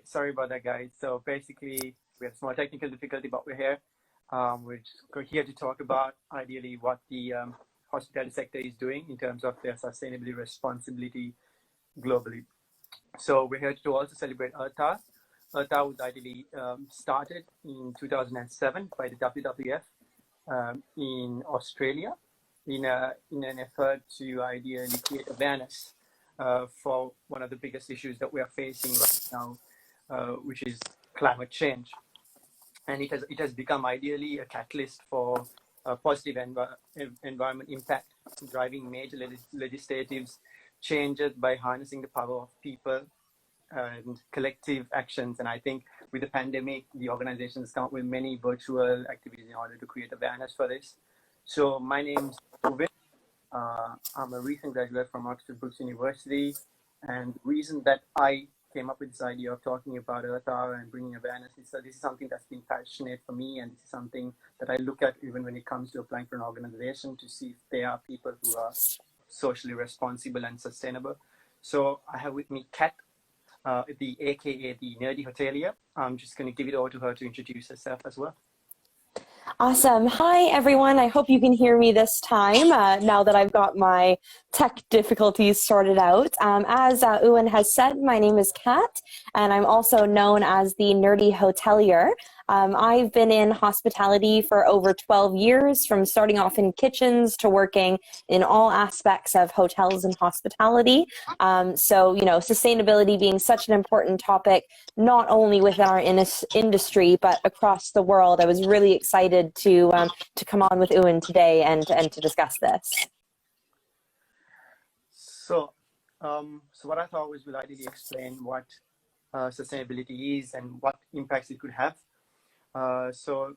Sorry about that, guys. So basically, we have small technical difficulty, but we're here. We're here to talk about ideally what the hospitality sector is doing in terms of their sustainability responsibility globally. So we're here to also celebrate Earth Hour. Earth Hour was ideally started in 2007 by the WWF in Australia in an effort to ideally create awareness for one of the biggest issues that we are facing right now, which is climate change. And it has become ideally a catalyst for positive environment impact, driving major legislative changes by harnessing the power of people and collective actions. And I think with the pandemic, the organizations come up with many virtual activities in order to create awareness for this. So my name's Uwin. I'm a recent graduate from Oxford Brookes University. And the reason that I came up with this idea of talking about Earth Hour and bringing awareness is that this is something that's been passionate for me, and this is something that I look at even when it comes to applying for an organization to see if there are people who are socially responsible and sustainable. So I have with me Kat, the AKA the Nerdy Hotelier. I'm just going to give it over to her to introduce herself as well. Awesome. Hi, everyone. I hope you can hear me this time now that I've got my tech difficulties sorted out. As Uwin has said, my name is Kat, and I'm also known as the Nerdy Hotelier. I've been in hospitality for over 12 years, from starting off in kitchens to working in all aspects of hotels and hospitality. So, you know, sustainability being such an important topic, not only within our industry, but across the world. I was really excited to come on with Uwin today and to discuss this. So what I thought was we'll ideally explain what sustainability is and what impacts it could have. So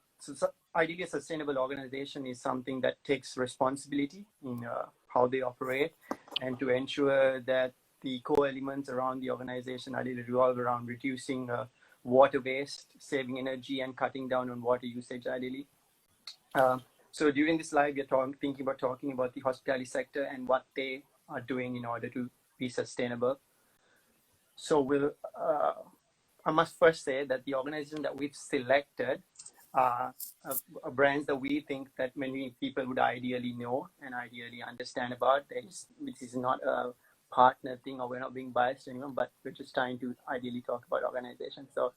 ideally, a sustainable organization is something that takes responsibility in how they operate, and to ensure that the core elements around the organization ideally revolve around reducing water waste, saving energy, and cutting down on water usage ideally. So during this live, we're thinking about talking about the hospitality sector and what they are doing in order to be sustainable. So I must first say that the organization that we've selected are brands that we think that many people would ideally know and ideally understand about. This is not a partner thing, or we're not being biased to anyone, but we're just trying to ideally talk about organizations. So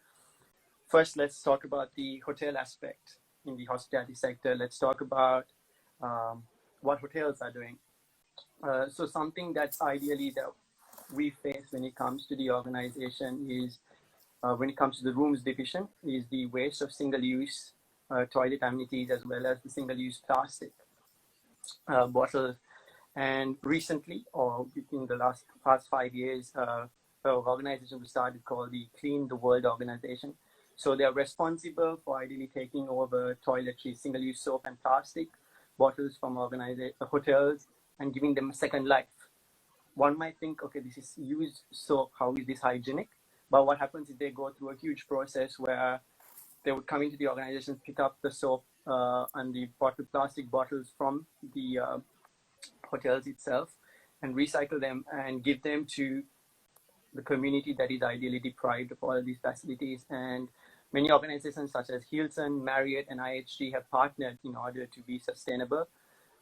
first, let's talk about the hotel aspect in the hospitality sector. Let's talk about what hotels are doing. So something that's ideally that we face when it comes to the organization is when it comes to the rooms division is the waste of single-use toilet amenities, as well as the single-use plastic bottles. And recently, or within the past 5 years, an organization we started called the Clean the World organization. So they're responsible for ideally taking over toiletries, single-use soap and plastic bottles from hotels and giving them a second life. One might think, okay, this is used soap, how is this hygienic? But what happens is they go through a huge process where they would come into the organization, pick up the soap and the plastic bottles from the hotels itself and recycle them and give them to the community that is ideally deprived of all of these facilities. And many organizations such as Hilton, Marriott, and IHG have partnered in order to be sustainable.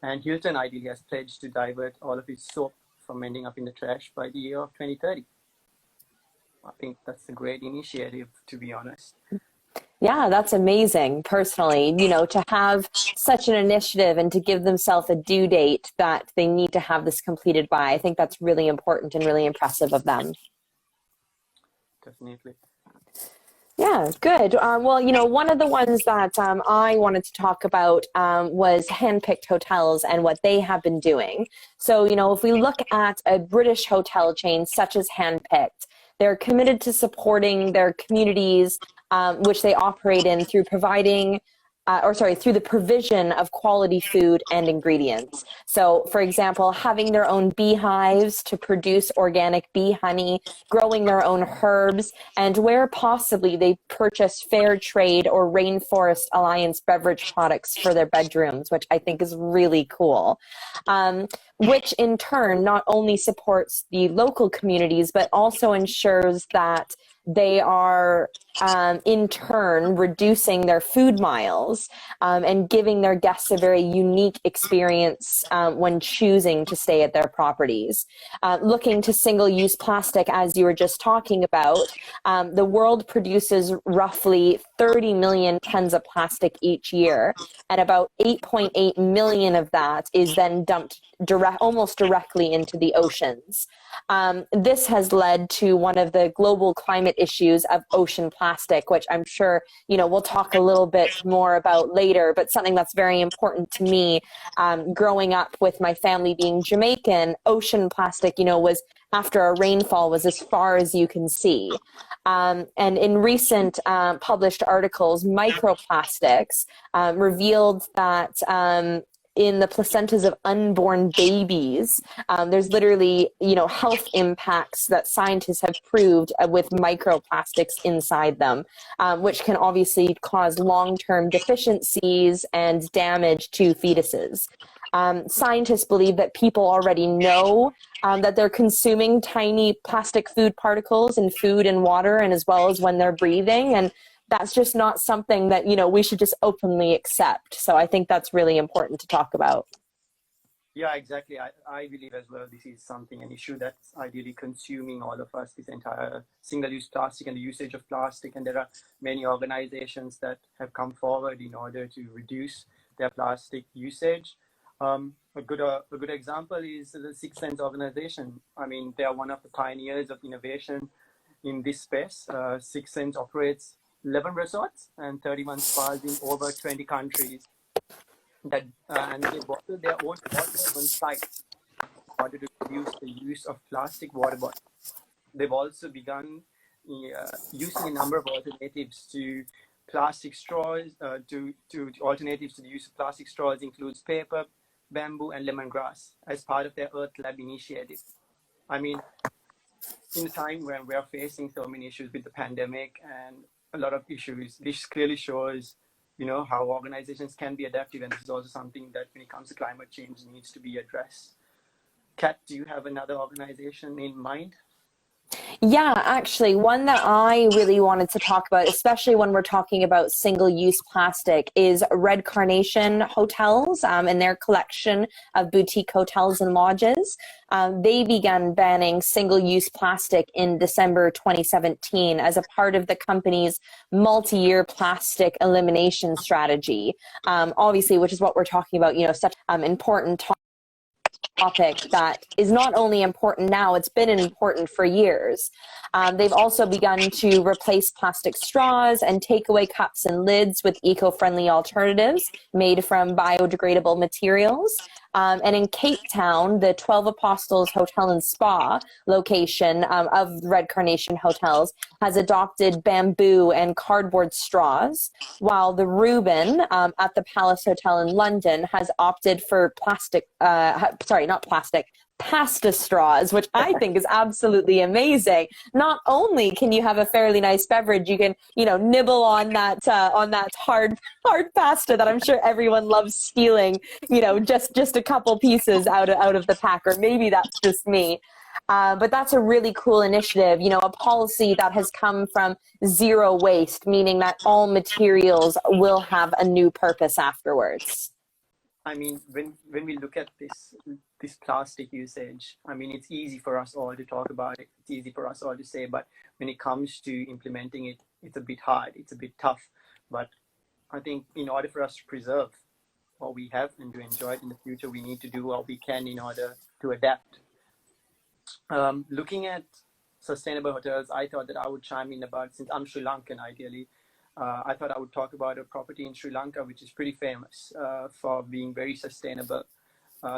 And Hilton ideally has pledged to divert all of its soap from ending up in the trash by the year of 2030. I think that's a great initiative, to be honest. Yeah, that's amazing. Personally, you know, to have such an initiative and to give themselves a due date that they need to have this completed by, I think that's really important and really impressive of them. Definitely. Yeah, good. Well, you know, one of the ones that I wanted to talk about was handpicked hotels and what they have been doing. So, you know, if we look at a British hotel chain such as Handpicked, they're committed to supporting their communities, which they operate in through through the provision of quality food and ingredients. So, for example, having their own beehives to produce organic bee honey, growing their own herbs, and where possibly they purchase fair trade or Rainforest Alliance beverage products for their bedrooms, which I think is really cool. Which in turn not only supports the local communities, but also ensures that they are in turn reducing their food miles and giving their guests a very unique experience when choosing to stay at their properties. Looking to single-use plastic, as you were just talking about, the world produces roughly 30 million tons of plastic each year, and about 8.8 million of that is then dumped almost directly into the oceans. This has led to one of the global climate issues of ocean plastic, which I'm sure, we'll talk a little bit more about later, but something that's very important to me. Growing up with my family being Jamaican, ocean plastic, was after a rainfall was as far as you can see. And in recent published articles, microplastics revealed that in the placentas of unborn babies, there's literally, health impacts that scientists have proved with microplastics inside them, which can obviously cause long-term deficiencies and damage to fetuses. Scientists believe that people already know that they're consuming tiny plastic food particles in food and water, and as well as when they're breathing. And that's just not something that, we should just openly accept. So I think that's really important to talk about. Yeah, exactly. I believe as well this is an issue that's ideally consuming all of us, this entire single-use plastic and the usage of plastic. And there are many organizations that have come forward in order to reduce their plastic usage. A good example is the Sixth Sense organization. I mean, they are one of the pioneers of innovation in this space. Sixth Sense operates 11 resorts and 31 spas in over 20 countries. And they bottle their own water on site in order to reduce the use of plastic water bottles. They've also begun using a number of alternatives to plastic straws. To alternatives to the use of plastic straws includes paper, bamboo, and lemongrass as part of their Earth Lab initiative. I mean, in a time when we are facing so many issues with the pandemic and a lot of issues, this clearly shows, how organizations can be adaptive. And this is also something that when it comes to climate change needs to be addressed. Kat, do you have another organization in mind? Yeah, actually, one that I really wanted to talk about, especially when we're talking about single-use plastic, is Red Carnation Hotels and their collection of boutique hotels and lodges. They began banning single-use plastic in December 2017 as a part of the company's multi-year plastic elimination strategy. Obviously, which is what we're talking about, such important topic that is not only important now, it's been important for years. They've also begun to replace plastic straws and takeaway cups and lids with eco-friendly alternatives made from biodegradable materials. And in Cape Town, the 12 Apostles Hotel and Spa location of Red Carnation Hotels has adopted bamboo and cardboard straws, while the Reuben at the Palace Hotel in London has opted for pasta straws, which I think is absolutely amazing. Not only can you have a fairly nice beverage, you can, nibble on that hard pasta that I'm sure everyone loves stealing, just a couple pieces out of the pack, or maybe that's just me. But that's a really cool initiative, a policy that has come from zero waste, meaning that all materials will have a new purpose afterwards. I mean, when we look at this plastic usage, I mean, it's easy for us all to talk about it. It's easy for us all to say, but when it comes to implementing it, it's a bit hard. It's a bit tough. But I think in order for us to preserve what we have and to enjoy it in the future, we need to do what we can in order to adapt. Looking at sustainable hotels, I thought that I would chime in about, since I'm Sri Lankan ideally, I thought I would talk about a property in Sri Lanka, which is pretty famous for being very sustainable.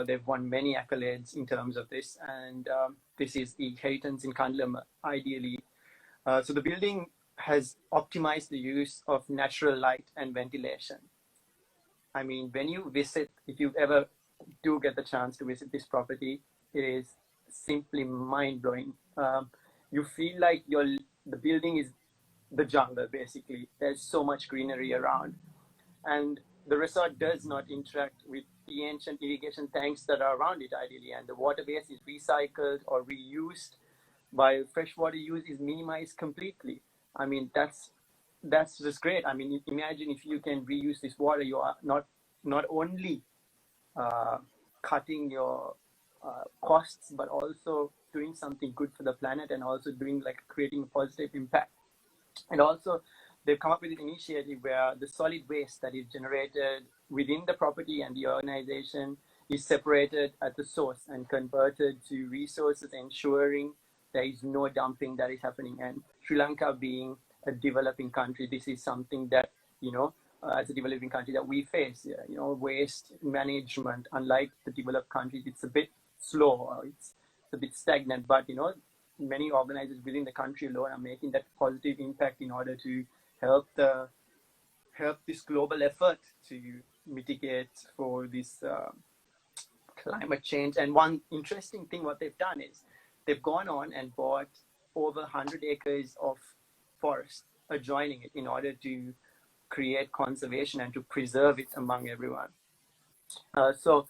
They've won many accolades in terms of this, and this is the Haytons in Kandalama, ideally. So the building has optimized the use of natural light and ventilation. I mean, when you visit, if you ever do get the chance to visit this property, it is simply mind-blowing. You feel like the building is the jungle, basically. There's so much greenery around, and the resort does not interact with the ancient irrigation tanks that are around it ideally, and the water base is recycled or reused. while freshwater use is minimized completely. I mean, that's just great. I mean, imagine if you can reuse this water, you are not only uh, cutting your costs, but also doing something good for the planet, and also doing like creating a positive impact. And also, they've come up with an initiative where the solid waste that is generated within the property and the organization is separated at the source and converted to resources, ensuring there is no dumping that is happening. And Sri Lanka being a developing country, this is something that, as a developing country, that we face. Waste management, unlike the developed countries, it's a bit slow, it's a bit stagnant, but many organizers within the country alone are making that positive impact in order to help this global effort to mitigate for this climate change. And one interesting thing what they've done is they've gone on and bought over 100 acres of forest adjoining it in order to create conservation and to preserve it among everyone. So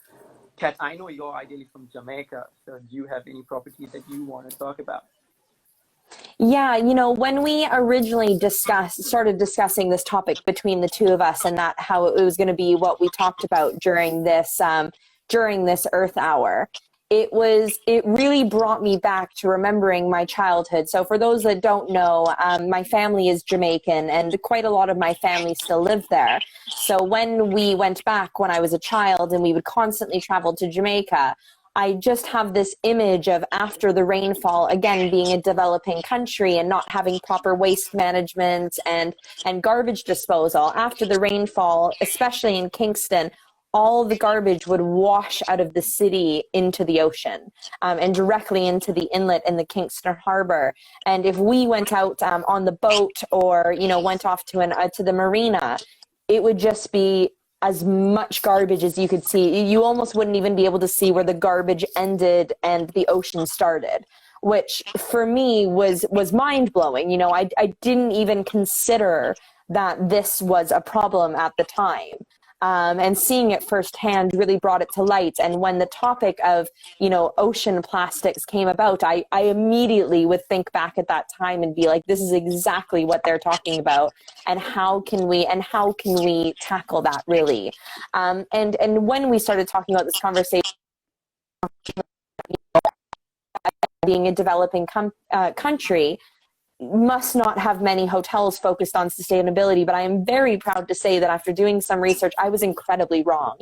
Kat, I know you're ideally from Jamaica, so do you have any properties that you want to talk about? Yeah, when we originally started discussing this topic between the two of us, and that how it was going to be what we talked about during this Earth Hour, it really brought me back to remembering my childhood. So for those that don't know, my family is Jamaican, and quite a lot of my family still live there. So when we went back when I was a child and we would constantly travel to Jamaica, I just have this image of after the rainfall, again, being a developing country and not having proper waste management and garbage disposal. After the rainfall, especially in Kingston, all the garbage would wash out of the city into the ocean, and directly into the inlet in the Kingston Harbor. And if we went out on the boat, or went off to the marina, it would just be as much garbage as you could see. You almost wouldn't even be able to see where the garbage ended and the ocean started, which for me was mind-blowing. I didn't even consider that this was a problem at the time. And seeing it firsthand really brought it to light. And when the topic of, ocean plastics came about, I immediately would think back at that time and be like, this is exactly what they're talking about. And how can we tackle that really? And when we started talking about this conversation, being a developing country, must not have many hotels focused on sustainability, but I am very proud to say that after doing some research, I was incredibly wrong.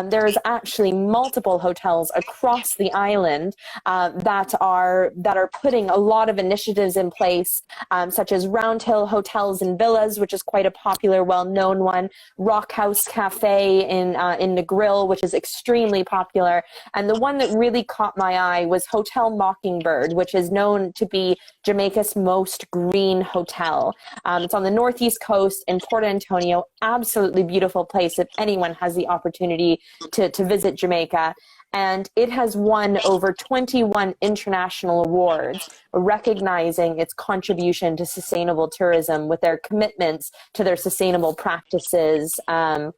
There is actually multiple hotels across the island that are putting a lot of initiatives in place, such as Round Hill Hotels and Villas, which is quite a popular, well-known one, Rock House Cafe in Negril, which is extremely popular, and the one that really caught my eye was Hotel Mockingbird, which is known to be Jamaica's most green hotel. It's on the northeast coast in Port Antonio. Absolutely beautiful place if anyone has the opportunity to visit Jamaica. And it has won over 21 international awards recognizing its contribution to sustainable tourism with their commitments to their sustainable practices. On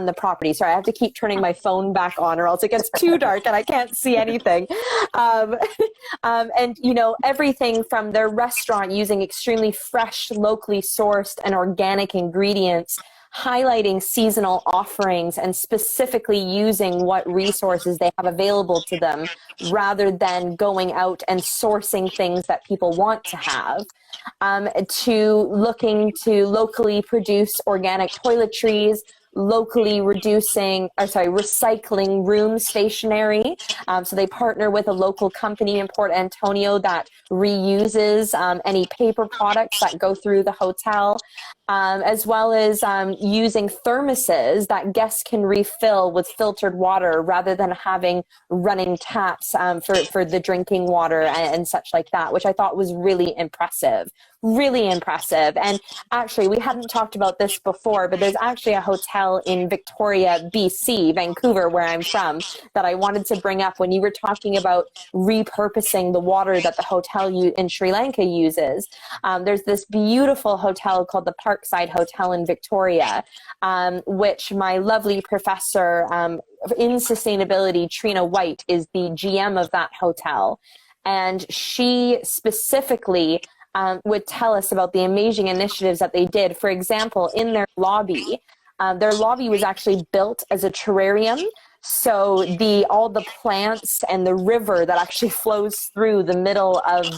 the property. Sorry, I have to keep turning my phone back on or else it gets too dark and I can't see anything. And everything from their restaurant using extremely fresh, locally sourced and organic ingredients, highlighting seasonal offerings and specifically using what resources they have available to them rather than going out and sourcing things that people want to have, to looking to locally produce organic toiletries, locally recycling room stationery. So they partner with a local company in Port Antonio that reuses any paper products that go through the hotel, as well as using thermoses that guests can refill with filtered water rather than having running taps for the drinking water and such like that, which I thought was really impressive. Really impressive. And actually, we hadn't talked about this before, but there's actually a hotel hotel in Victoria, BC, Vancouver, where I'm from, that I wanted to bring up when you were talking about repurposing the water that the hotel in Sri Lanka uses. There's this beautiful hotel called the Parkside Hotel in Victoria, which my lovely professor in sustainability, Trina White, is the GM of that hotel. And she specifically would tell us about the amazing initiatives that they did. For example, in their lobby was actually built as a terrarium. So all the plants and the river that actually flows through the middle of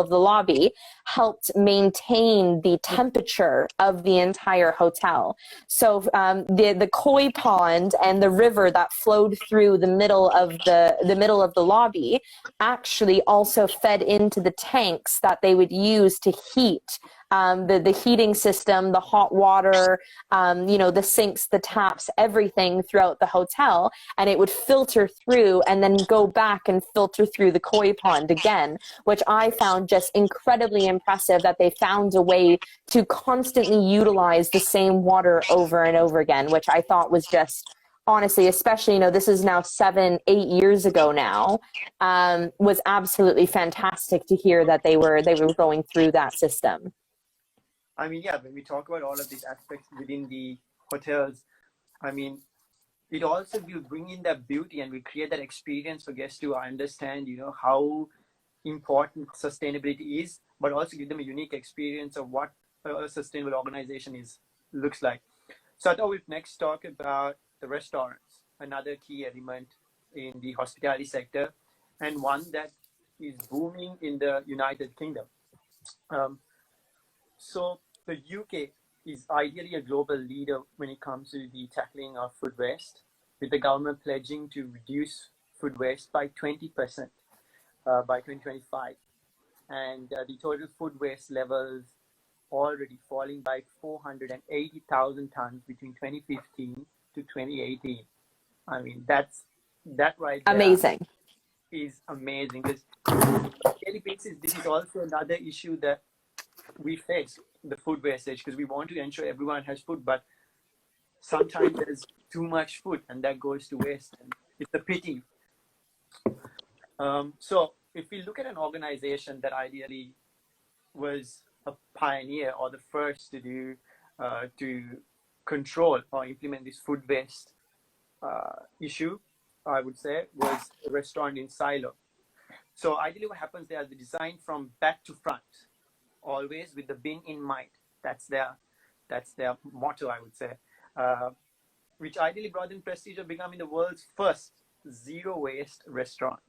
the lobby helped maintain the temperature of the entire hotel. So the koi pond and the river that flowed through the middle of the lobby actually also fed into the tanks that they would use to heat the heating system, the hot water, the sinks, the taps, everything throughout the hotel, and it would filter through and then go back and filter through the koi pond again, which I found just incredibly impressive, that they found a way to constantly utilize the same water over and over again, which I thought was just, honestly, especially, this is now 7-8 years ago now, was absolutely fantastic to hear that they were going through that system. I mean, yeah, when we talk about all of these aspects within the hotels, I mean, it also will bring in that beauty and we create that experience for guests to understand, how important sustainability is, but also give them a unique experience of what a sustainable organization looks like. So I thought we'd next talk about the restaurants, another key element in the hospitality sector, and one that is booming in the United Kingdom. So the UK is ideally a global leader when it comes to the tackling of food waste, with the government pledging to reduce food waste by 20% by 2025. And the total food waste levels already falling by 480,000 tons between 2015 to 2018. I mean, that right there amazing. Is amazing, because on a daily basis, this is also another issue that we face, the food wastage, because we want to ensure everyone has food, but sometimes there's too much food and that goes to waste, and it's a pity. So if we look at an organization that ideally was a pioneer or the first to do to control or implement this food waste issue, I would say, was a restaurant in Silo. So ideally what happens, they are designed from back to front, always with the bin in mind. That's their motto, I would say, which ideally brought them prestige of becoming the world's first zero waste restaurant.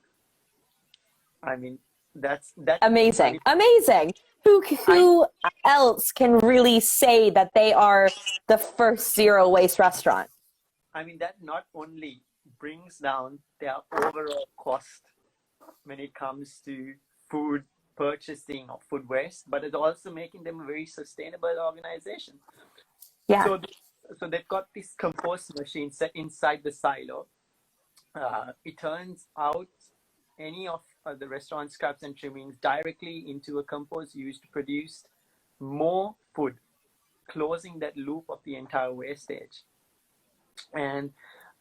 I mean, that's amazing. Amazing. Who else can really say that they are the first zero waste restaurant? I mean, that not only brings down their overall cost when it comes to food purchasing or food waste, but it's also making them a very sustainable organization. Yeah. So they've got this compost machine set inside the silo. It turns out any of the restaurant scraps and trimmings directly into a compost used to produce more food, closing that loop of the entire wastage. And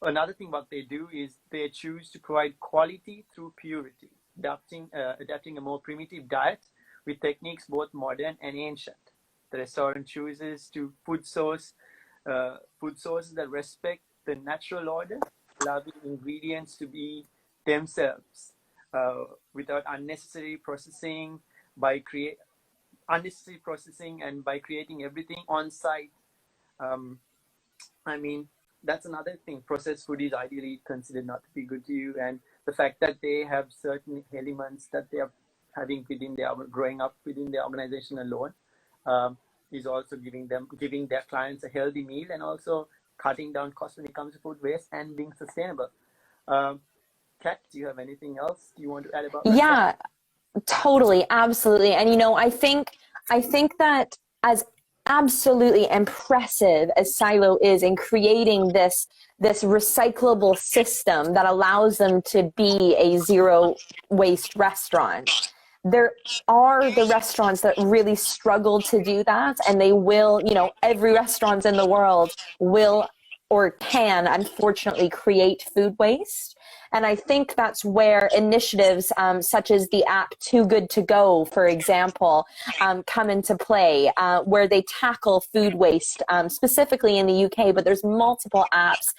another thing what they do is they choose to provide quality through purity, adapting a more primitive diet with techniques both modern and ancient. The restaurant chooses to food sources that respect the natural order, allowing ingredients to be themselves without unnecessary processing and by creating everything on site. I mean, that's another thing. Processed food is ideally considered not to be good to you, and the fact that they have certain elements that they are having growing up within their organization alone is also giving their clients a healthy meal and also cutting down costs when it comes to food waste and being sustainable. Kat, do you have anything else you want to add about that? Yeah, totally, absolutely. And I think that as absolutely impressive as Silo is in creating this recyclable system that allows them to be a zero waste restaurant, there are the restaurants that really struggle to do that, and they will, you know, every restaurant in the world will or can unfortunately create food waste. And I think that's where initiatives such as the app Too Good To Go, for example, come into play, where they tackle food waste, specifically in the UK, but there's multiple apps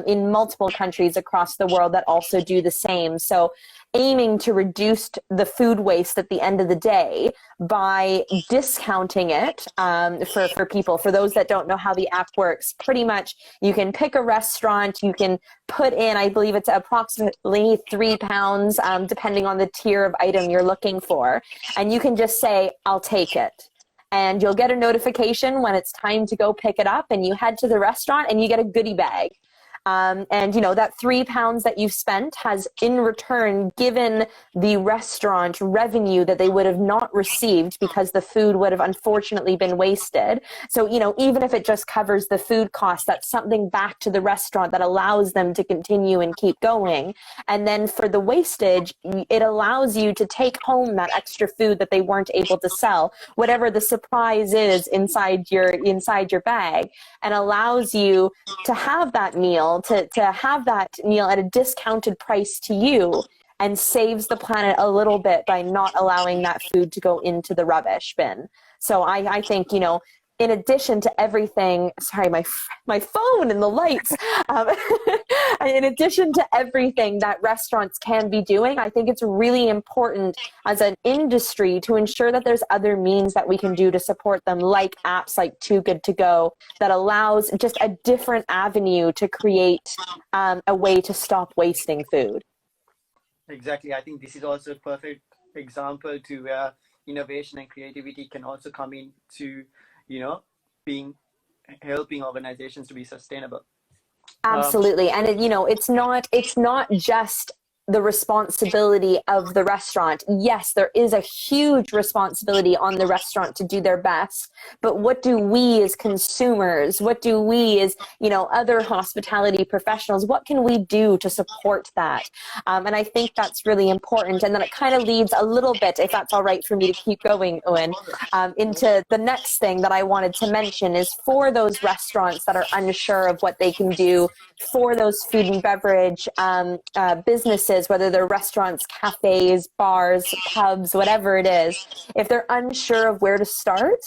in multiple countries across the world that also do the same. So aiming to reduce the food waste at the end of the day by discounting it for people. For those that don't know how the app works, pretty much you can pick a restaurant, you can put in, I believe it's approximately £3, depending on the tier of item you're looking for. And you can just say, I'll take it. And you'll get a notification when it's time to go pick it up, and you head to the restaurant and you get a goodie bag. And, you know, that £3 that you've spent has in return given the restaurant revenue that they would have not received because the food would have unfortunately been wasted. So, you know, even if it just covers the food cost, that's something back to the restaurant that allows them to continue and keep going. And then for the wastage, it allows you to take home that extra food that they weren't able to sell, whatever the surprise is inside your bag, and allows you to have that meal, to have that meal at a discounted price to you, and saves the planet a little bit by not allowing that food to go into the rubbish bin. So I think, you know, in addition to everything, sorry, my phone and the lights, in addition to everything that restaurants can be doing, I think it's really important as an industry to ensure that there's other means that we can do to support them, like apps like Too Good To Go, that allows just a different avenue to create a way to stop wasting food. Exactly. I think this is also a perfect example to where innovation and creativity can also come into, you know, helping organizations to be sustainable. Absolutely. And it, you know, it's not just the responsibility of the restaurant. Yes, there is a huge responsibility on the restaurant to do their best, but what do we as consumers, what do we as, you know, other hospitality professionals, what can we do to support that? And I think that's really important. And then it kind of leads a little bit, if that's all right for me to keep going, Uwin, into the next thing that I wanted to mention is for those restaurants that are unsure of what they can do, for those food and beverage businesses, whether they're restaurants, cafes, bars, pubs, whatever it is, if they're unsure of where to start,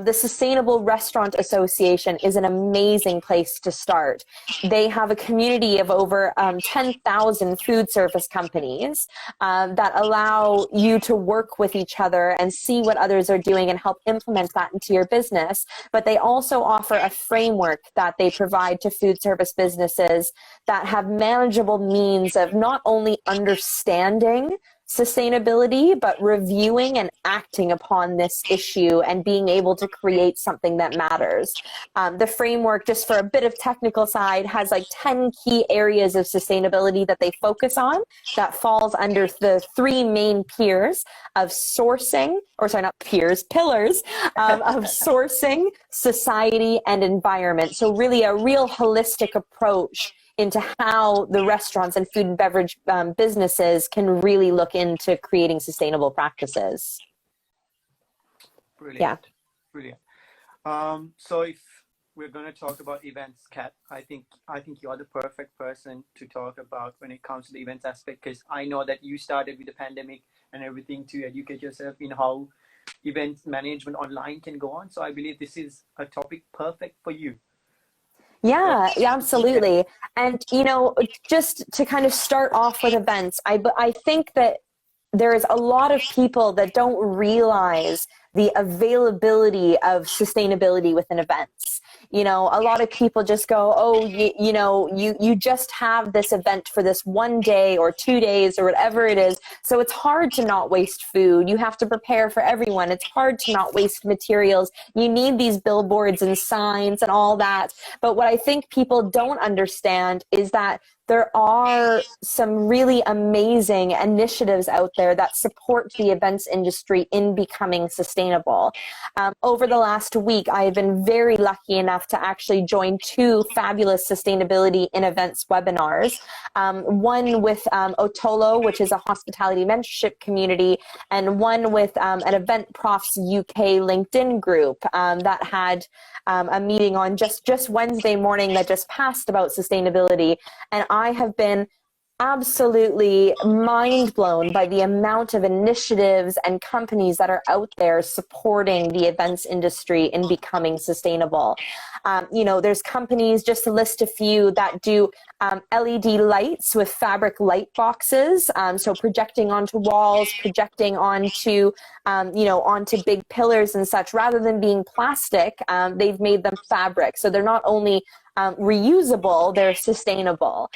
the Sustainable Restaurant Association is an amazing place to start. They have a community of over 10,000 food service companies that allow you to work with each other and see what others are doing and help implement that into your business. But they also offer a framework that they provide to food service businesses that have manageable means of not only understanding sustainability, but reviewing and acting upon this issue and being able to create something that matters. The framework, just for a bit of technical side, has like 10 key areas of sustainability that they focus on that falls under the three main pillars of sourcing, pillars of sourcing, society, and environment. So really a real holistic approach into how the restaurants and food and beverage businesses can really look into creating sustainable practices. Brilliant. Yeah. Brilliant. So if we're going to talk about events, Kat, I think you're the perfect person to talk about when it comes to the events aspect, because I know that you started with the pandemic and everything to educate yourself in how events management online can go on. So I believe this is a topic perfect for you. Yeah, absolutely. And, you know, just to kind of start off with events, I think that there is a lot of people that don't realize the availability of sustainability within events. You know, a lot of people just go, oh, you just have this event for this 1 day or 2 days or whatever it is. So it's hard to not waste food. You have to prepare for everyone. It's hard to not waste materials. You need these billboards and signs and all that. But what I think people don't understand is that the there are some really amazing initiatives out there that support the events industry in becoming sustainable. Over the last week, I have been very lucky enough to actually join two fabulous sustainability in events webinars. One with Otolo, which is a hospitality mentorship community, and one with an Event Profs UK LinkedIn group that had a meeting on just Wednesday morning that just passed about sustainability. And I have been absolutely mind blown by the amount of initiatives and companies that are out there supporting the events industry in becoming sustainable. There's companies, just to list a few, that do LED lights with fabric light boxes, so projecting onto walls, projecting onto onto big pillars and such. Rather than being plastic, they've made them fabric, so they're not only reusable, they're sustainable.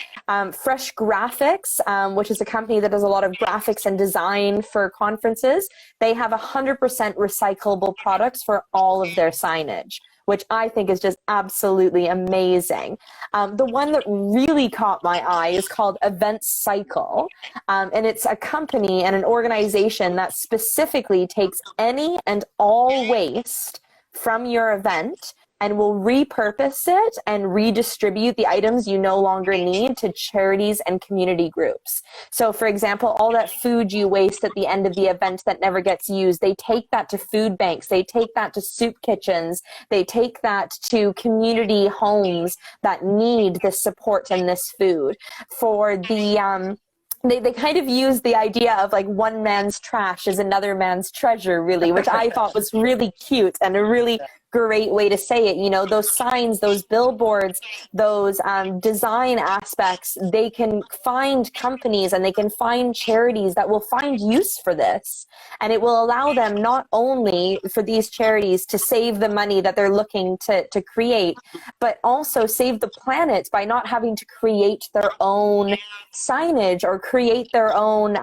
Fresh Graphics, which is a company that does a lot of graphics and design for conferences, they have 100% recyclable products for all of their signage, which I think is just absolutely amazing. The one that really caught my eye is called Event Cycle, and it's a company and an organization that specifically takes any and all waste from your event and will repurpose it and redistribute the items you no longer need to charities and community groups. So for example, all that food you waste at the end of the event that never gets used, they take that to food banks, they take that to soup kitchens, they take that to community homes that need this support and this food. For the they kind of use the idea of like one man's trash is another man's treasure, really, which I thought was really cute and a really great way to say it. Those signs, those billboards, those design aspects, they can find companies and they can find charities that will find use for this. And it will allow them not only for these charities to save the money that they're looking to create, but also save the planet by not having to create their own signage or create their own,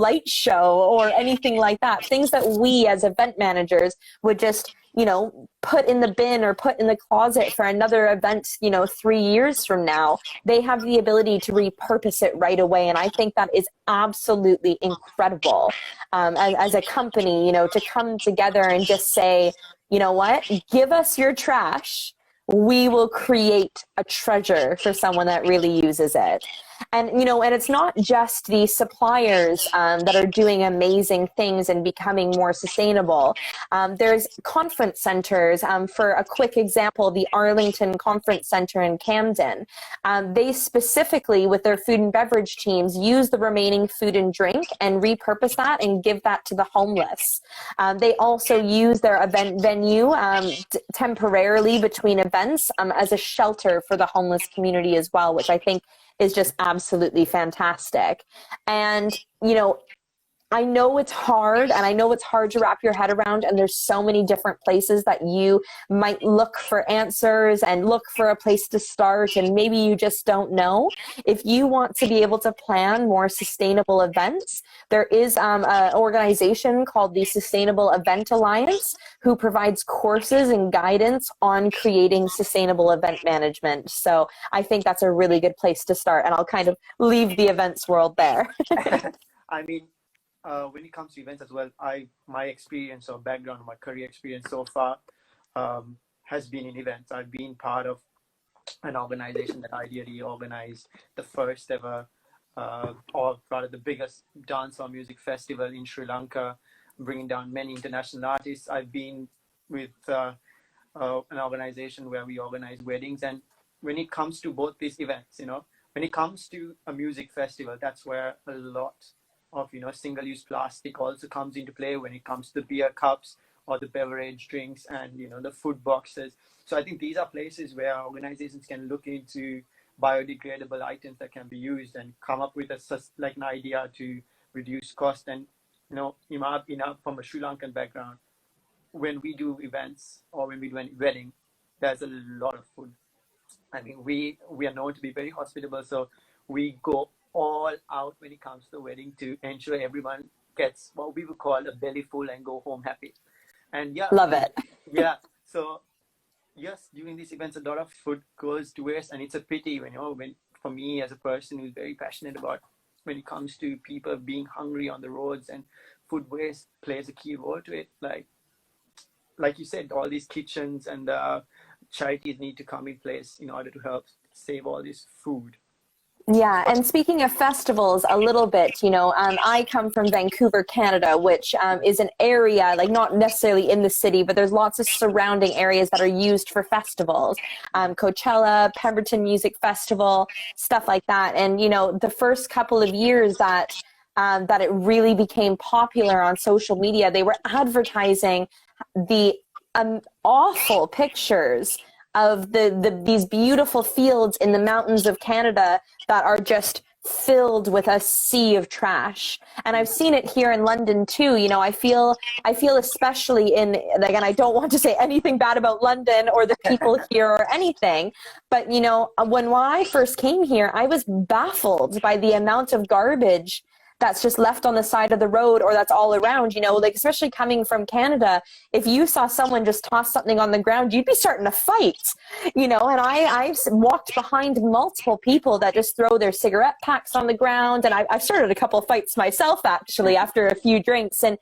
light show or anything like that. Things that we as event managers would just put in the bin or put in the closet for another event, 3 years from now. They have the ability to repurpose it right away. And I think that is absolutely incredible as a company, to come together and just say, you know what, give us your trash. We will create a treasure for someone that really uses it. And, and it's not just the suppliers that are doing amazing things and becoming more sustainable. There's conference centers. For a quick example, the Arlington Conference Center in Camden, they specifically, with their food and beverage teams, use the remaining food and drink and repurpose that and give that to the homeless. They also use their event venue temporarily between events as a shelter for the homeless community as well, which I think is just absolutely fantastic. And, I know it's hard, and I know it's hard to wrap your head around, and there's so many different places that you might look for answers and look for a place to start, and maybe you just don't know. If you want to be able to plan more sustainable events, there is an organization called the Sustainable Event Alliance who provides courses and guidance on creating sustainable event management. So I think that's a really good place to start, and I'll kind of leave the events world there. I mean, when it comes to events as well, my experience or background, my career experience so far has been in events. I've been part of an organization that ideally organized the first ever, or rather the biggest dance or music festival in Sri Lanka, bringing down many international artists. I've been with an organization where we organize weddings. And when it comes to both these events, when it comes to a music festival, that's where a lot of single-use plastic also comes into play when it comes to the beer cups or the beverage drinks and the food boxes. So I think these are places where organizations can look into biodegradable items that can be used and come up with an idea to reduce cost. And from a Sri Lankan background, when we do events or when we do a wedding, there's a lot of food. I mean, we are known to be very hospitable, so we go all out when it comes to the wedding to ensure everyone gets what we would call a belly full and go home happy. And Love it. Yeah. So yes, during these events, a lot of food goes to waste, and it's a pity when for me as a person who's very passionate about when it comes to people being hungry on the roads, and food waste plays a key role to it. Like you said, all these kitchens and charities need to come in place in order to help save all this food. Yeah, and speaking of festivals a little bit, I come from Vancouver, Canada, which is an area, like not necessarily in the city, but there's lots of surrounding areas that are used for festivals. Coachella, Pemberton Music Festival, stuff like that. And, the first couple of years that it really became popular on social media, they were advertising the awful pictures of these beautiful fields in the mountains of Canada that are just filled with a sea of trash. And I've seen it here in London too. I feel especially again, I don't want to say anything bad about London or the people here or anything, but when I first came here, I was baffled by the amount of garbage that's just left on the side of the road or that's all around, especially coming from Canada. If you saw someone just toss something on the ground, you'd be starting to fight, and I've walked behind multiple people that just throw their cigarette packs on the ground. And I've started a couple of fights myself, actually, after a few drinks. And,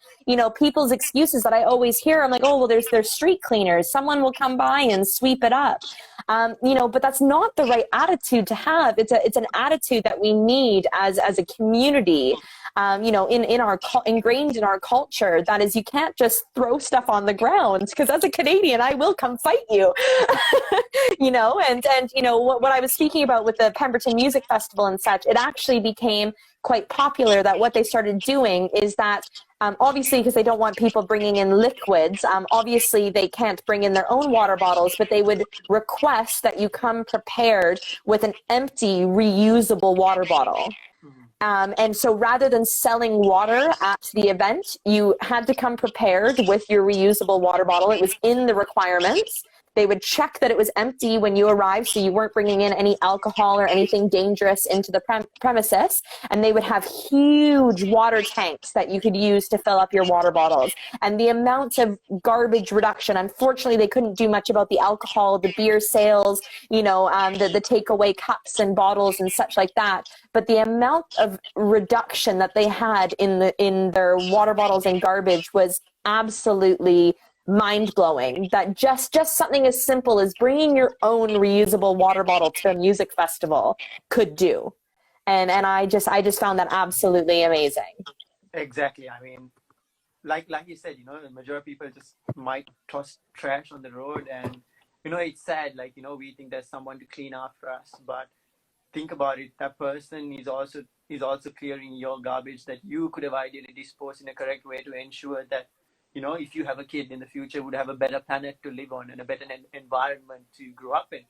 people's excuses that I always hear, I'm like, oh, well, there's street cleaners. Someone will come by and sweep it up. But that's not the right attitude to have. It's an attitude that we need as a community, ingrained in our culture. That is, you can't just throw stuff on the ground, because as a Canadian, I will come fight you, what I was speaking about with the Pemberton Music Festival and such, it actually became quite popular that what they started doing is that obviously, because they don't want people bringing in liquids, obviously they can't bring in their own water bottles, but they would request that you come prepared with an empty, reusable water bottle. And so rather than selling water at the event, you had to come prepared with your reusable water bottle. It was in the requirements. They would check that it was empty when you arrived, so you weren't bringing in any alcohol or anything dangerous into the premises. And they would have huge water tanks that you could use to fill up your water bottles. And the amount of garbage reduction, unfortunately, they couldn't do much about the alcohol, the beer sales, the takeaway cups and bottles and such like that. But the amount of reduction that they had in their water bottles and garbage was absolutely mind-blowing. That just something as simple as bringing your own reusable water bottle to a music festival could do. And I just found that absolutely amazing. Exactly. I mean, like you said, the majority of people just might toss trash on the road, and it's sad. We think there's someone to clean after us, but think about it. That person is also clearing your garbage that you could have ideally disposed in a correct way to ensure that if you have a kid in the future, would have a better planet to live on and a better environment to grow up in.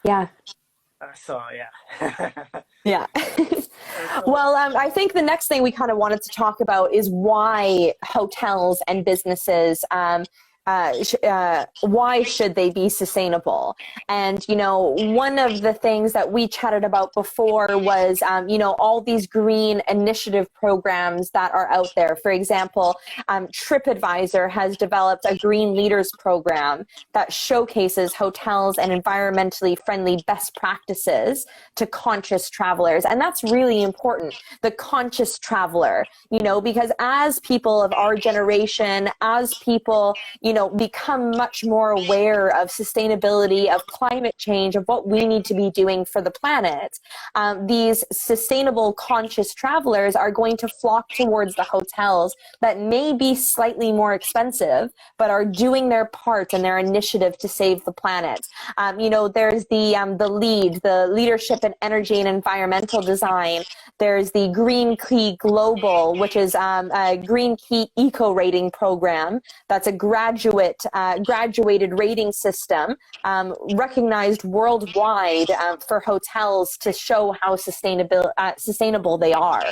Yeah. Yeah. Yeah. Well, I think the next thing we kind of wanted to talk about is why hotels and businesses, why should they be sustainable? And, one of the things that we chatted about before was, all these green initiative programs that are out there. For example, TripAdvisor has developed a Green Leaders program that showcases hotels and environmentally friendly best practices to conscious travelers. And that's really important, the conscious traveler, because as people of our generation, as people, become much more aware of sustainability, of climate change, of what we need to be doing for the planet, these sustainable conscious travelers are going to flock towards the hotels that may be slightly more expensive, but are doing their part and their initiative to save the planet. There's the leadership in energy and environmental design. There's the Green Key Global, which is a Green Key Eco Rating program. That's a graduated rating system recognized worldwide for hotels to show how sustainable they are.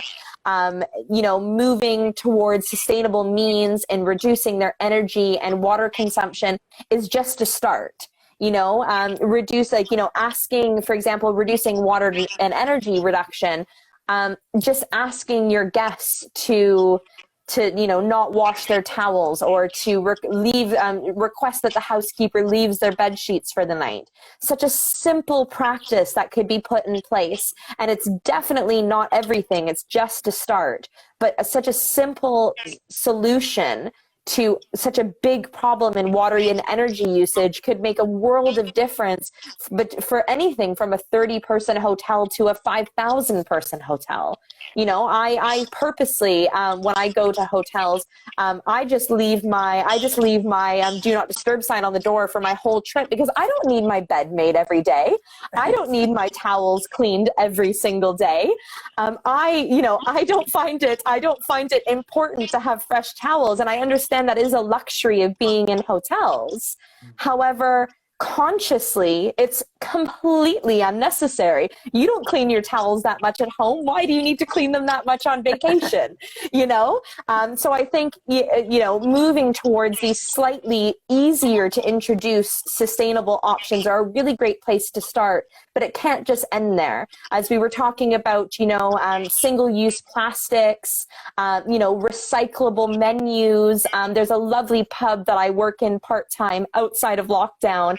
Moving towards sustainable means and reducing their energy and water consumption is just a start. Asking, for example, reducing water and energy reduction, just asking your guests to to not wash their towels, or to request that the housekeeper leaves their bed sheets for the night. Such a simple practice that could be put in place, and it's definitely not everything, it's just a start, but such a simple solution to such a big problem in water and energy usage could make a world of difference, but for anything from a 30-person hotel to a 5,000-person hotel. I purposely, when I go to hotels, I just leave my do not disturb sign on the door for my whole trip, because I don't need my bed made every day. I don't need my towels cleaned every single day. I don't find it important to have fresh towels, and I understand that is a luxury of being in hotels. However, consciously, it's completely unnecessary. You don't clean your towels that much at home. Why do you need to clean them that much on vacation? So I think, moving towards these slightly easier to introduce sustainable options are a really great place to start, but it can't just end there. As we were talking about, single-use plastics, recyclable menus. There's a lovely pub that I work in part-time outside of lockdown,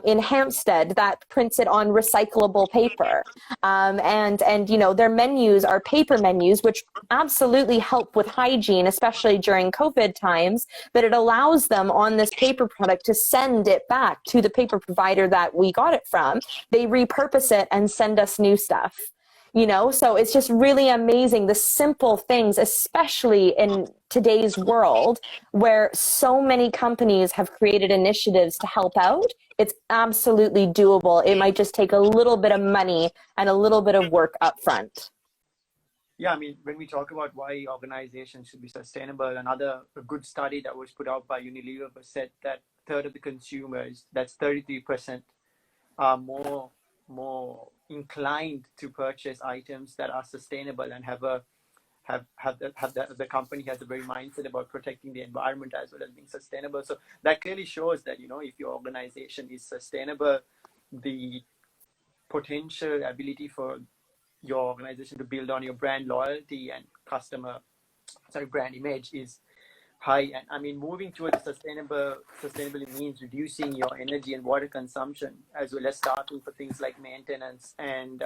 in Hampstead, that prints it on recyclable paper. And their menus are paper menus, which absolutely help with hygiene, especially during COVID times, but it allows them on this paper product to send it back to the paper provider that we got it from. They repurpose it and send us new stuff. So it's just really amazing, the simple things, especially in today's world where so many companies have created initiatives to help out. It's absolutely doable. It might just take a little bit of money and a little bit of work up front. Yeah, I mean, when we talk about why organizations should be sustainable, another good study that was put out by Unilever said that a third of the consumers, that's 33%, are more inclined to purchase items that are sustainable and the company has a very mindset about protecting the environment as well as being sustainable. So that clearly shows that, if your organization is sustainable, the potential ability for your organization to build on your brand loyalty and brand image is high. And I mean, moving towards sustainability means reducing your energy and water consumption, as well as starting for things like maintenance and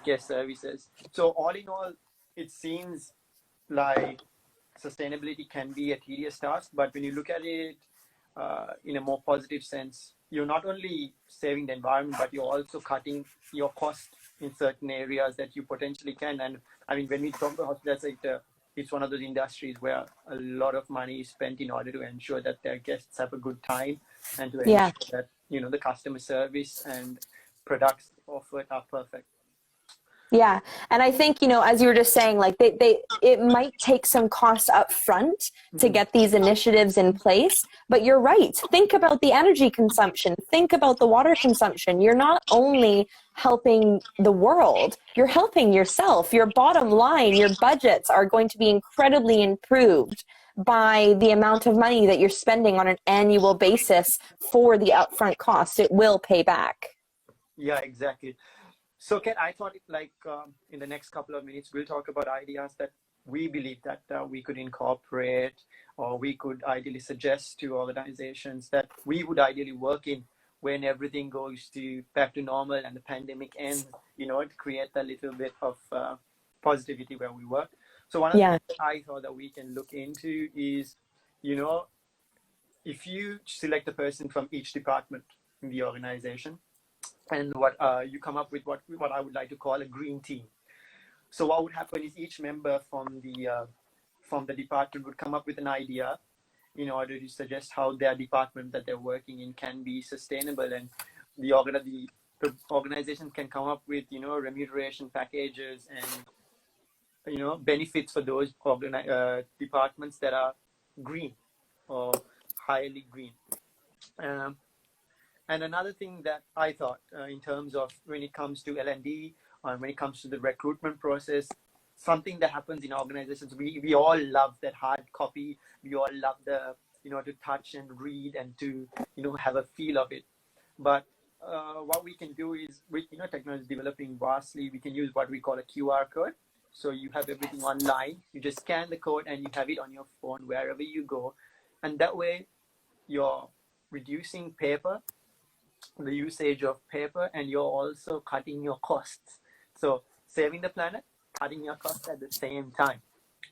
guest services. So all in all, it seems like sustainability can be a tedious task, but when you look at it in a more positive sense, you're not only saving the environment, but you're also cutting your cost in certain areas that you potentially can. And I mean, when we talk about hospitality sector, it's one of those industries where a lot of money is spent in order to ensure that their guests have a good time and to ensure that, the customer service and products offered are perfect. Yeah. And I think, as you were just saying, like it might take some costs up front to get these initiatives in place, but you're right. Think about the energy consumption. Think about the water consumption. You're not only helping the world, you're helping yourself. Your bottom line, your budgets are going to be incredibly improved by the amount of money that you're spending on an annual basis for the upfront cost. It will pay back. Yeah, exactly. So, Ken, I thought in the next couple of minutes, we'll talk about ideas that we believe that we could incorporate, or we could ideally suggest to organizations that we would ideally work in when everything goes back to normal and the pandemic ends, to create a little bit of positivity where we work. So one of the things that I thought that we can look into is, if you select a person from each department in the organization, and you come up with what I would like to call a green team. So what would happen is each member from the department would come up with an idea in order to suggest how their department that they're working in can be sustainable, and the organization can come up with remuneration packages and benefits for those departments that are green or highly green. And another thing that I thought in terms of when it comes to L&D, or when it comes to the recruitment process, something that happens in organizations, we all love that hard copy. We all love the, to touch and read and to, have a feel of it. But what we can do is, with technology developing vastly, we can use what we call a QR code. So you have everything online. You just scan the code and you have it on your phone wherever you go. And that way you're reducing paper, the usage of paper, and you're also cutting your costs. So saving the planet, cutting your costs at the same time.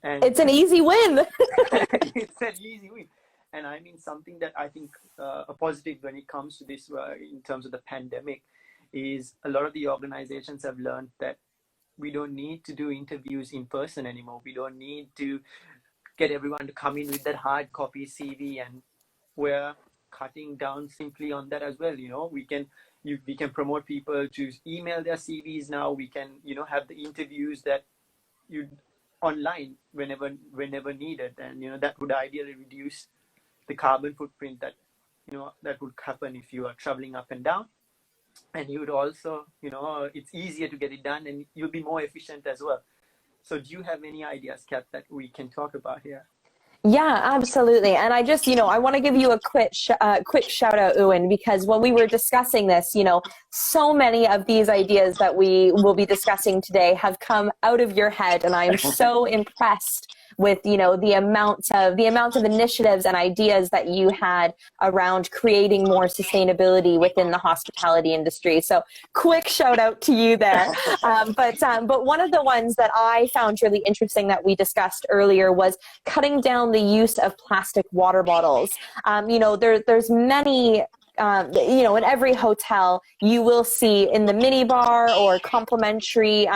And it's an easy win. it's an easy win. And I mean, something that I think a positive when it comes to this in terms of the pandemic is a lot of the organizations have learned that we don't need to do interviews in person anymore. We don't need to get everyone to come in with that hard copy CV, and we're cutting down simply on that as well. We can promote people to email their CVs now. We can have the interviews that you online whenever needed, and that would ideally reduce the carbon footprint that would happen if you are traveling up and down. And you would also it's easier to get it done, and you'll be more efficient as well. So do you have any ideas, Kat, that we can talk about here? Yeah, absolutely. And I just, I want to give you a quick shout out, Uwin, because when we were discussing this, so many of these ideas that we will be discussing today have come out of your head. And I'm so impressed with, the amount of initiatives and ideas that you had around creating more sustainability within the hospitality industry. So quick shout out to you there. But one of the ones that I found really interesting that we discussed earlier was cutting down the use of plastic water bottles. There's many in every hotel, you will see in the minibar or complimentary,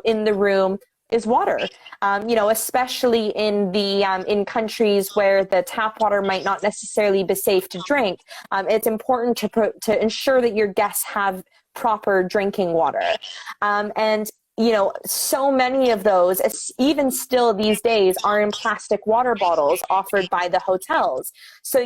in the room is water. Especially in countries where the tap water might not necessarily be safe to drink. It's important to ensure that your guests have proper drinking water. And so many of those, even still these days, are in plastic water bottles offered by the hotels. So,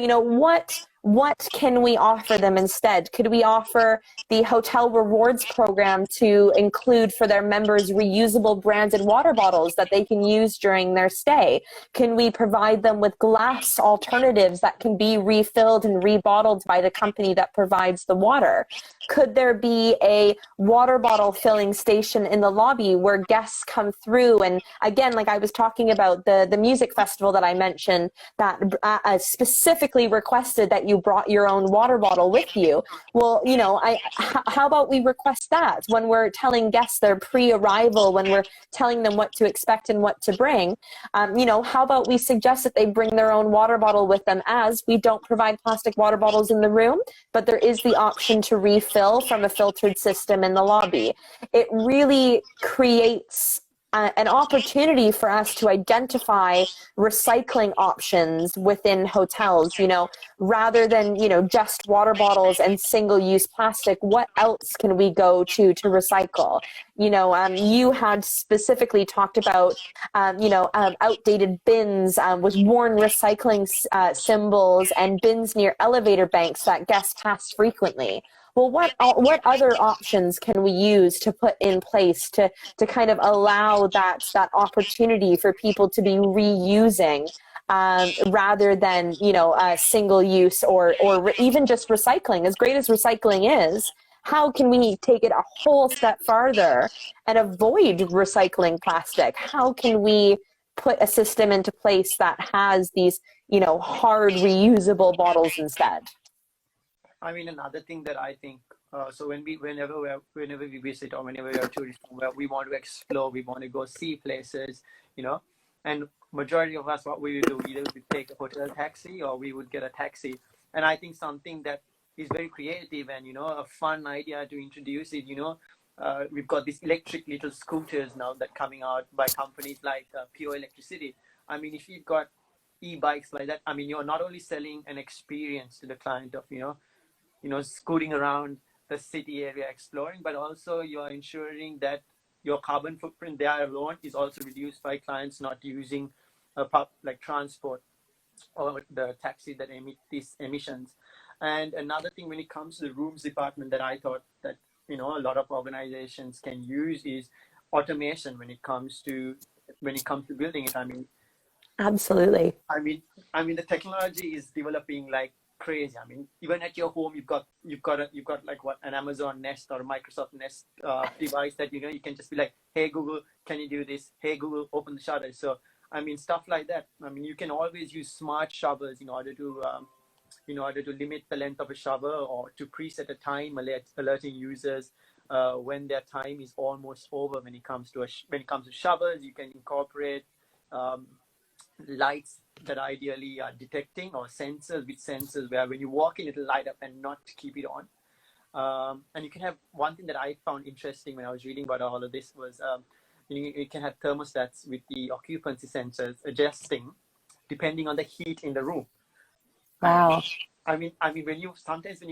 what can we offer them instead? Could we offer the hotel rewards program to include for their members reusable branded water bottles that they can use during their stay? Can we provide them with glass alternatives that can be refilled and rebottled by the company that provides the water? Could there be a water bottle filling station in the lobby where guests come through? And again, like I was talking about the music festival that I mentioned, that specifically requested that you brought your own water bottle with you. Well, how about we request that when we're telling guests their pre-arrival, when we're telling them what to expect and what to bring? How about we suggest that they bring their own water bottle with them, as we don't provide plastic water bottles in the room, but there is the option to refill from a filtered system in the lobby. It really creates an opportunity for us to identify recycling options within hotels, rather than, just water bottles and single-use plastic. What else can we go to recycle? You had specifically talked about, outdated bins with worn recycling symbols and bins near elevator banks that guests pass frequently. Well, what other options can we use to put in place to kind of allow that opportunity for people to be reusing, rather than single use or even just recycling? As great as recycling is, how can we take it a whole step farther and avoid recycling plastic? How can we put a system into place that has these hard reusable bottles instead? I mean, another thing that I think, so whenever we visit, or whenever we are tourists, where we want to explore, we want to go see places, and majority of us, what we would do, either we take a hotel taxi or we would get a taxi. And I think something that is very creative and, a fun idea to introduce it, we've got these electric little scooters now that coming out by companies like Pure Electricity. I mean, if you've got e-bikes like that, I mean, you're not only selling an experience to the client of, scooting around the city area exploring, but also you're ensuring that your carbon footprint there alone is also reduced by clients not using like transport or the taxi that emit these emissions. And another thing when it comes to the rooms department that I thought that, a lot of organizations can use is automation when it comes to building it. I mean, Absolutely. I mean, the technology is developing like crazy. I mean, even at your home, you've got like what, an Amazon Nest or a Microsoft Nest device that you can just be like, hey Google, can you do this? Hey Google, open the shutter. So I mean, stuff like that. I mean, you can always use smart showers in order to limit the length of a shower, or to preset a time, alerting users when their time is almost over. When it comes to showers, you can incorporate lights that ideally are detecting, or sensors where when you walk in, it'll light up and not keep it on. And you can have, one thing that I found interesting when I was reading about all of this was you can have thermostats with the occupancy sensors adjusting depending on the heat in the room. Wow. I mean, when you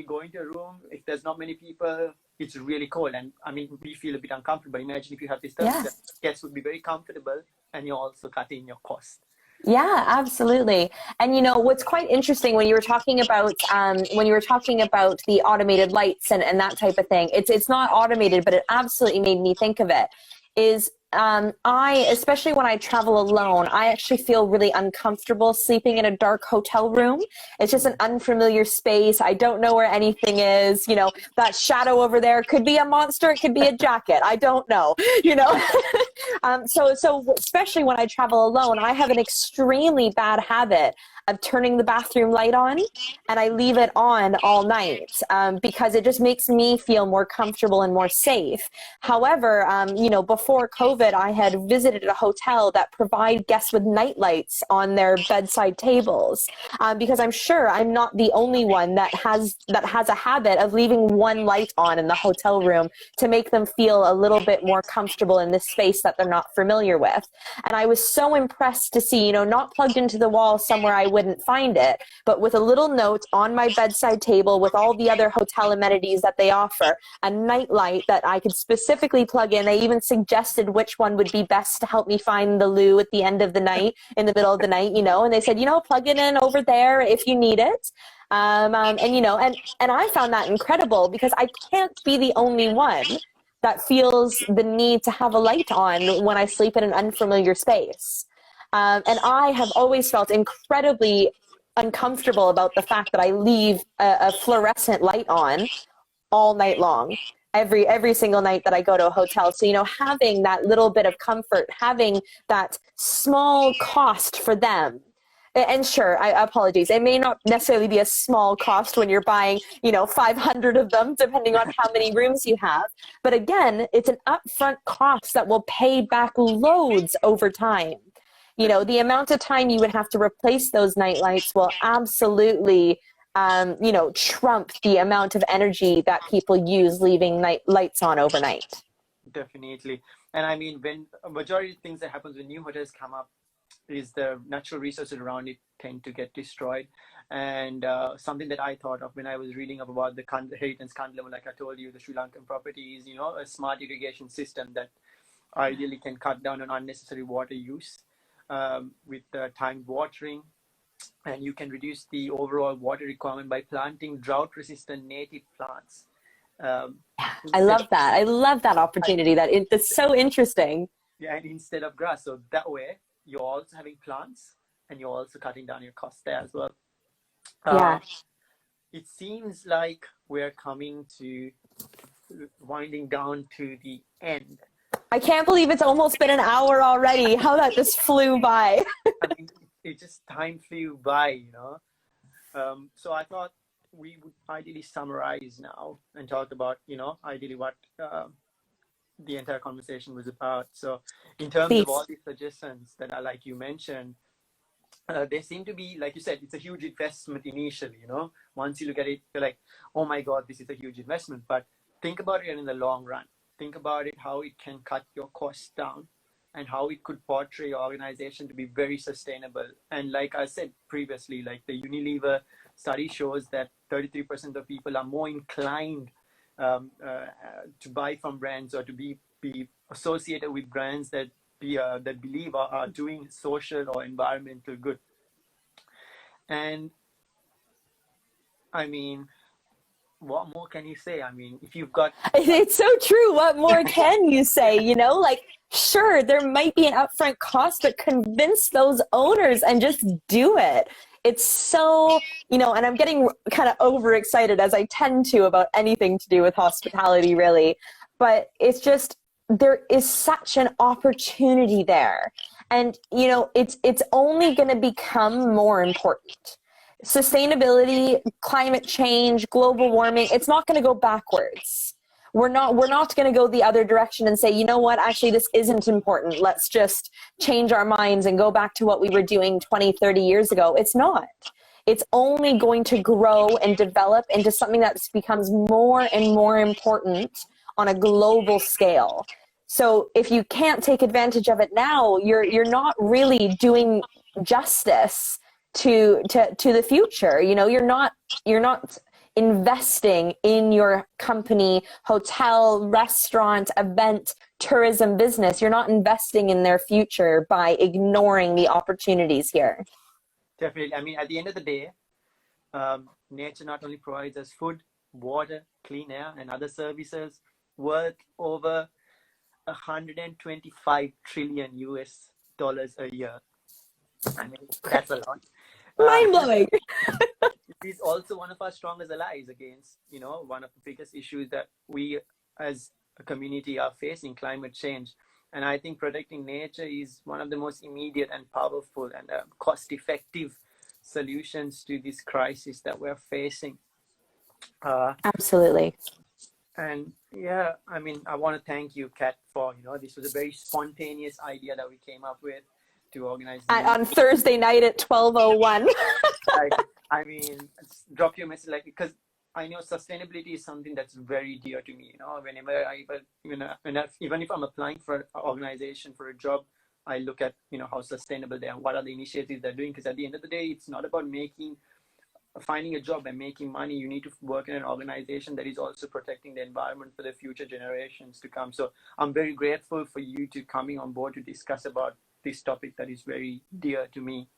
go into a room, if there's not many people, it's really cold, and I mean, we feel a bit uncomfortable. Imagine if you have this thermostat, guests would be very comfortable, and you're also cutting your cost. Yeah, absolutely. And what's quite interesting when you were talking about the automated lights and that type of thing, it's not automated, but it absolutely made me think of it, is especially when I travel alone, I actually feel really uncomfortable sleeping in a dark hotel room. It's just an unfamiliar space. I don't know where anything is. That shadow over there could be a monster. It could be a jacket. I don't know, So especially when I travel alone, I have an extremely bad habit of turning the bathroom light on, and I leave it on all night because it just makes me feel more comfortable and more safe. However, before COVID, I had visited a hotel that provide guests with night lights on their bedside tables because I'm sure I'm not the only one that has a habit of leaving one light on in the hotel room to make them feel a little bit more comfortable in this space that they're not familiar with. And I was so impressed to see, not plugged into the wall somewhere I wouldn't find it, but with a little note on my bedside table with all the other hotel amenities that they offer, a night light that I could specifically plug in. They even suggested which one would be best to help me find the loo at the end of the night, in the middle of the night, and they said, plug it in over there if you need it. And I found that incredible because I can't be the only one that feels the need to have a light on when I sleep in an unfamiliar space. And I have always felt incredibly uncomfortable about the fact that I leave a fluorescent light on all night long, every single night that I go to a hotel. So, having that little bit of comfort, having that small cost for them. And sure, apologies. It may not necessarily be a small cost when you're buying, 500 of them, depending on how many rooms you have. But again, it's an upfront cost that will pay back loads over time. The amount of time you would have to replace those night lights will absolutely, trump the amount of energy that people use leaving night lights on overnight. Definitely. And I mean, when a majority of things that happens when new hotels come up is the natural resources around it tend to get destroyed. And something that I thought of when I was reading up about the Heritage Kandalama, like I told you, the Sri Lankan properties, a smart irrigation system that ideally can cut down on unnecessary water use with timed watering. And you can reduce the overall water requirement by planting drought-resistant native plants. I love that. I love that opportunity. That's so interesting. Yeah, and instead of grass. So that way, you're also having plants, and you're also cutting down your costs there as well. Yeah. It seems like we're coming to winding down to the end. I can't believe it's almost been an hour already. How that just flew by. I mean, time flew by, So I thought we would ideally summarize now and talk about, ideally what the entire conversation was about. So in terms of all these suggestions that are, like you mentioned, they seem to be, like you said, it's a huge investment initially, Once you look at it, you're like, oh my God, this is a huge investment. But think about it in the long run. Think about it, how it can cut your costs down and how it could portray your organization to be very sustainable. And like I said previously, like the Unilever study shows that 33% of people are more inclined to buy from brands or to be associated with brands that believe are doing social or environmental good. And I mean, what more can you say? I mean, if you've got... It's so true. What more can you say? Sure, there might be an upfront cost, but convince those owners and just do it. it's so, you know, and I'm getting kind of overexcited as I tend to about anything to do with hospitality, really. But it's just, there is such an opportunity there. And, you know, it's only going to become more important. Sustainability, climate change, global warming, it's not going to go backwards. We're not going to go the other direction and say, you know what, actually this isn't important. Let's just change our minds and go back to what we were doing 20, 30 years ago. It's not. It's only going to grow and develop into something that becomes more and more important on a global scale. So if you can't take advantage of it now, you're not really doing justice to the future. You know, you're not investing in your company, hotel, restaurant, event, tourism business. You're not investing in their future by ignoring the opportunities here. Definitely. I mean, at the end of the day, nature not only provides us food, water, clean air, and other services worth over 125 trillion US dollars a year. I mean, that's a lot. Mind-blowing. It is also one of our strongest allies against, you know, one of the biggest issues that we as a community are facing, climate change. And I think protecting nature is one of the most immediate and powerful and cost-effective solutions to this crisis that we're facing. Absolutely. And yeah, I mean, I want to thank you, Kat, for, you know, this was a very spontaneous idea that we came up with to organize on Thursday night at 12:01. I mean, drop your message, like, because I know sustainability is something that's very dear to me. You know, even if I'm applying for an organization for a job, I look at, you know, how sustainable they are, what are the initiatives they're doing. Because at the end of the day, it's not about finding a job and making money. You need to work in an organization that is also protecting the environment for the future generations to come. So I'm very grateful for you to coming on board to discuss about this topic that is very dear to me.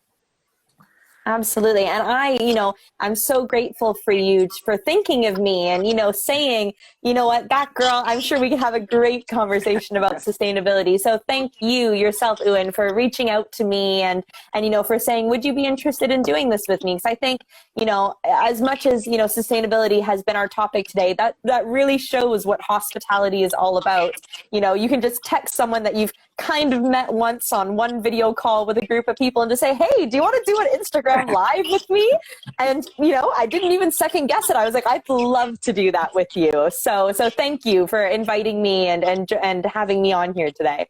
Absolutely. And you know, I'm so grateful for you for thinking of me and, you know, saying, you know what, that girl, I'm sure we could have a great conversation about sustainability. So thank you yourself, Uwin, for reaching out to me and, you know, for saying, would you be interested in doing this with me? Because I think, you know, as much as, you know, sustainability has been our topic today, that really shows what hospitality is all about. You know, you can just text someone that you've kind of met once on one video call with a group of people and just say, hey, do you want to do an Instagram live with me? And, you know, I didn't even second guess it. I was like, I'd love to do that with you. So thank you for inviting me and having me on here today.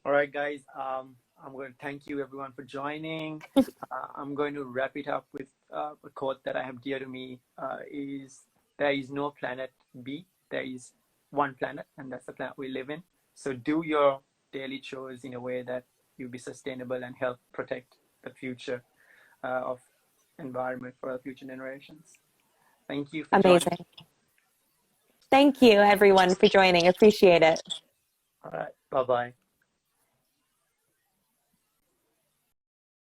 All right, guys. I'm going to thank you everyone for joining. I'm going to wrap it up with a quote that I have dear to me, is there is no planet B. There is one planet, and that's the planet we live in. So do your daily chores in a way that you'll be sustainable and help protect the future of environment for our future generations. Thank you for Amazing. joining. Thank you, everyone, for joining. Appreciate it. All right. Bye-bye.